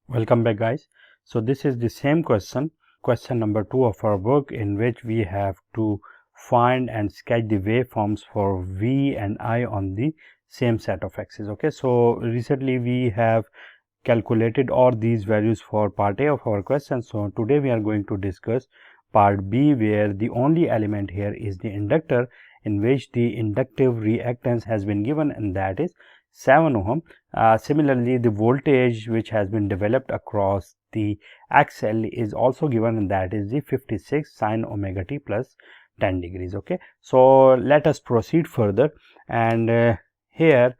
Welcome back, guys. So this is the same question number 2 of our book, in which we have to find and sketch the waveforms for V and I on the same set of axes. Okay, so recently we have calculated all these values for part A of our question. So today we are going to discuss part B, where the only element here is the inductor, in which the inductive reactance has been given, and that is 7 ohm. Similarly, the voltage which has been developed across the axle is also given, and that is the 56 sine omega t plus 10 degrees. Okay, so let us proceed further, and here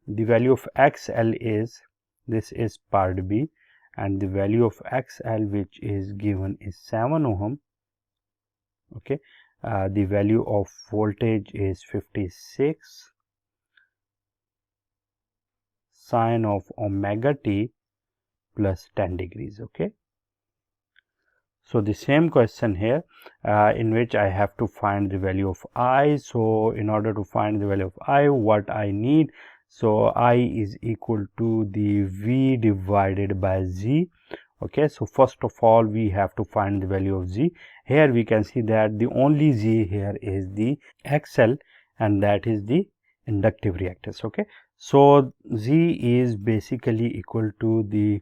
the value of xl is, this is part B, and the value of xl which is given is 7 ohm. Okay, the value of voltage is 56 sine of omega t plus 10 degrees. Okay, so the same question here, in which I have to find the value of I. So in order to find the value of I, what I need, so I is equal to the V divided by Z. Okay, so first of all we have to find the value of Z. Here we can see that the only Z here is the XL, and that is the inductive reactance. Okay, so Z is basically equal to the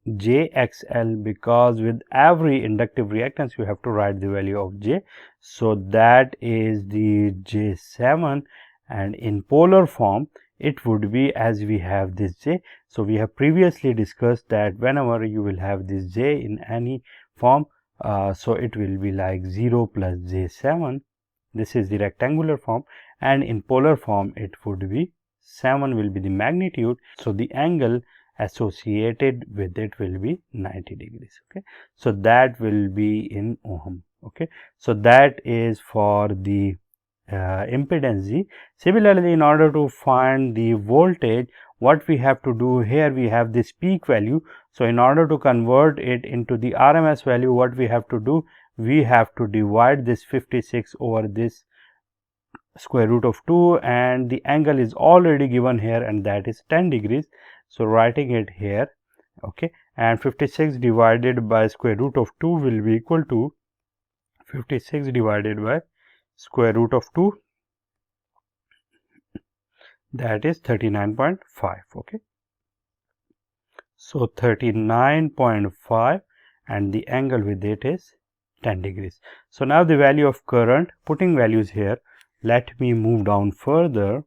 JXL, because with every inductive reactance you have to write the value of J. So that is the J7, and in polar form it would be, as we have this J. So we have previously discussed that whenever you will have this J in any form, so it will be like 0 plus J7. This is the rectangular form, and in polar form it would be 7 will be the magnitude. So the angle associated with it will be 90 degrees. Okay, so that will be in ohm. Okay, so that is for the impedance Z. Similarly, in order to find the voltage, what we have to do here, we have this peak value. So in order to convert it into the RMS value, what we have to do, we have to divide this 56 over this square root of 2, and the angle is already given here, and that is 10 degrees. So writing it here, okay, and 56 divided by square root of 2 will be equal to 56 divided by square root of 2, that is 39.5. okay, so 39.5, and the angle with it is 10 degrees. So now the value of current, putting values here, let me move down further.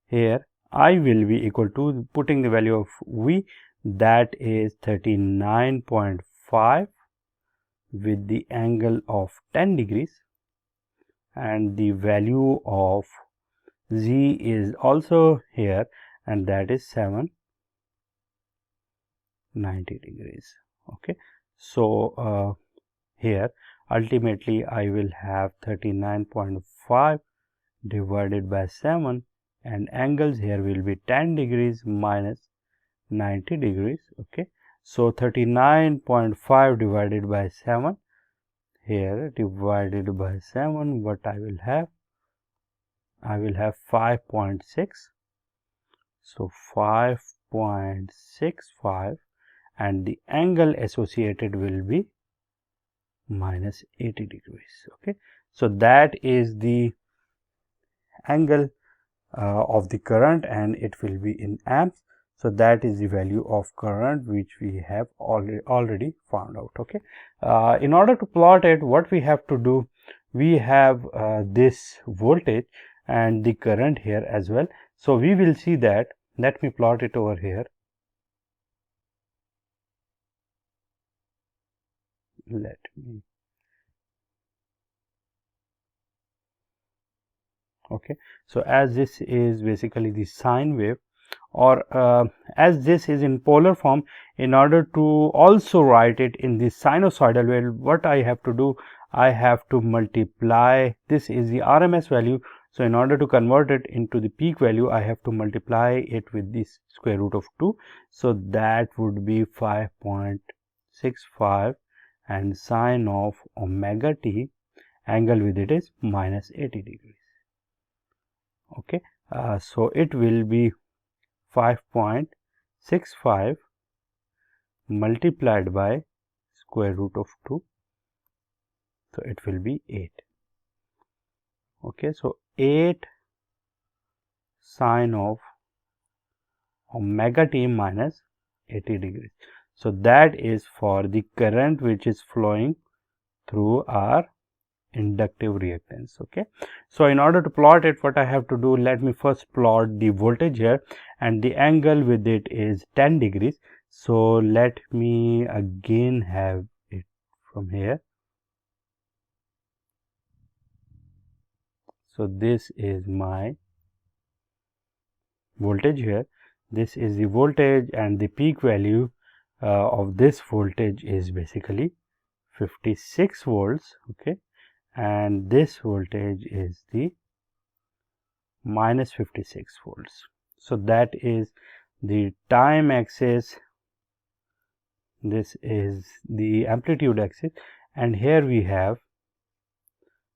Here I will be equal to, putting the value of V, that is 39.5 with the angle of 10 degrees, and the value of Z is also here, and that is 790 degrees. Okay, so here ultimately I will have 39.5 divided by 7, and angles here will be 10 degrees minus 90 degrees. Okay, so 39.5 divided by 7, here divided by 7, what I will have, I will have 5.6. so 5.65, and the angle associated will be minus 80 degrees. Okay, so that is the angle of the current, and it will be in amps. So that is the value of current which we have already found out. Okay, in order to plot it, what we have to do, we have this voltage and the current here as well. So we will see that. Let me plot it over here. Let me, okay, so as this is basically the sine wave, or as this is in polar form, in order to also write it in the sinusoidal way, what I have to do, I have to multiply, this is the RMS value. So in order to convert it into the peak value, I have to multiply it with this square root of 2. So that would be 5.65, and sine of omega t, angle with it is minus 80 degrees. Okay, So it will be 5.65 multiplied by square root of 2, so it will be 8. Okay, so 8 sine of omega t minus 80 degrees. So that is for the current which is flowing through our inductive reactance. Okay, so in order to plot it, what I have to do, let me first plot the voltage here, and the angle with it is 10 degrees. So let me again have it from here. So this is my voltage here, this is the voltage, and the peak value of this voltage is basically 56 volts. Okay, and this voltage is the minus 56 volts. So that is the time axis, this is the amplitude axis, and here we have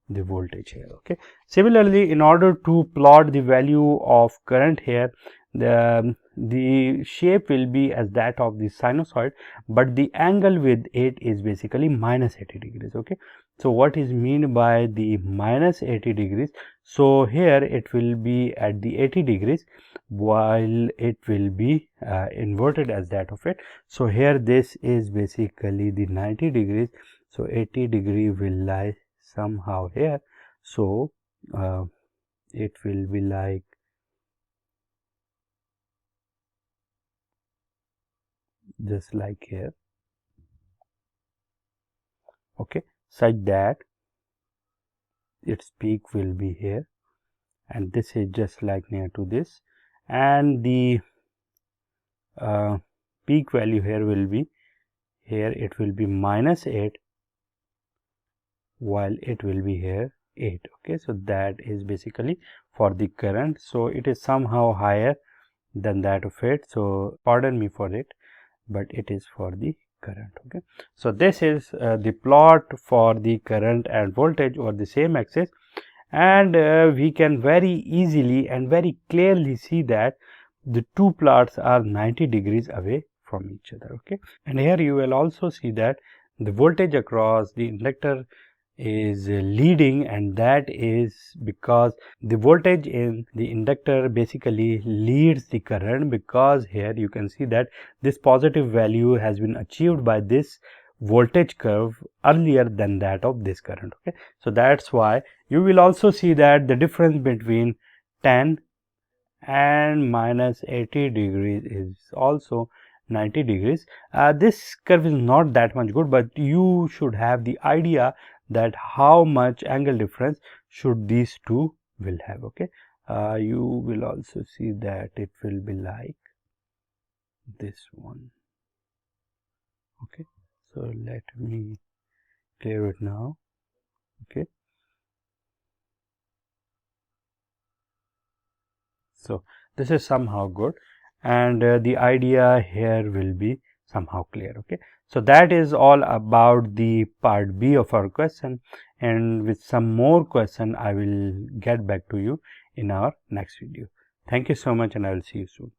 the voltage here. Okay, similarly, in order to plot the value of current here, the shape will be as that of the sinusoid, but the angle with it is basically minus 80 degrees. Okay, so what is mean by the minus 80 degrees? So here it will be at the 80 degrees, while it will be inverted as that of it. So here this is basically the 90 degrees, so 80 degree will lie somehow here. So it will be like just like here. Okay, such that its peak will be here, and this is just like near to this, and the peak value here will be here, it will be minus 8, while it will be here 8. Okay, so that is basically for the current. So it is somehow higher than that of it, so pardon me for it, but it is for the current. Okay, so this is the plot for the current and voltage over the same axis, and we can very easily and very clearly see that the two plots are 90 degrees away from each other. Okay, and here you will also see that the voltage across the inductor is leading, and that is because the voltage in the inductor basically leads the current, because here you can see that this positive value has been achieved by this voltage curve earlier than that of this current. Okay, so that's why you will also see that the difference between 10 and minus 80 degrees is also 90 degrees. This curve is not that much good, but you should have the idea that how much angle difference should these two will have. Okay, you will also see that it will be like this one. Okay, so let me clear it now. Okay, so this is somehow good, and the idea here will be somehow clear. Okay, so that is all about the part B of our question, and with some more question I will get back to you in our next video. Thank you so much, and I will see you soon.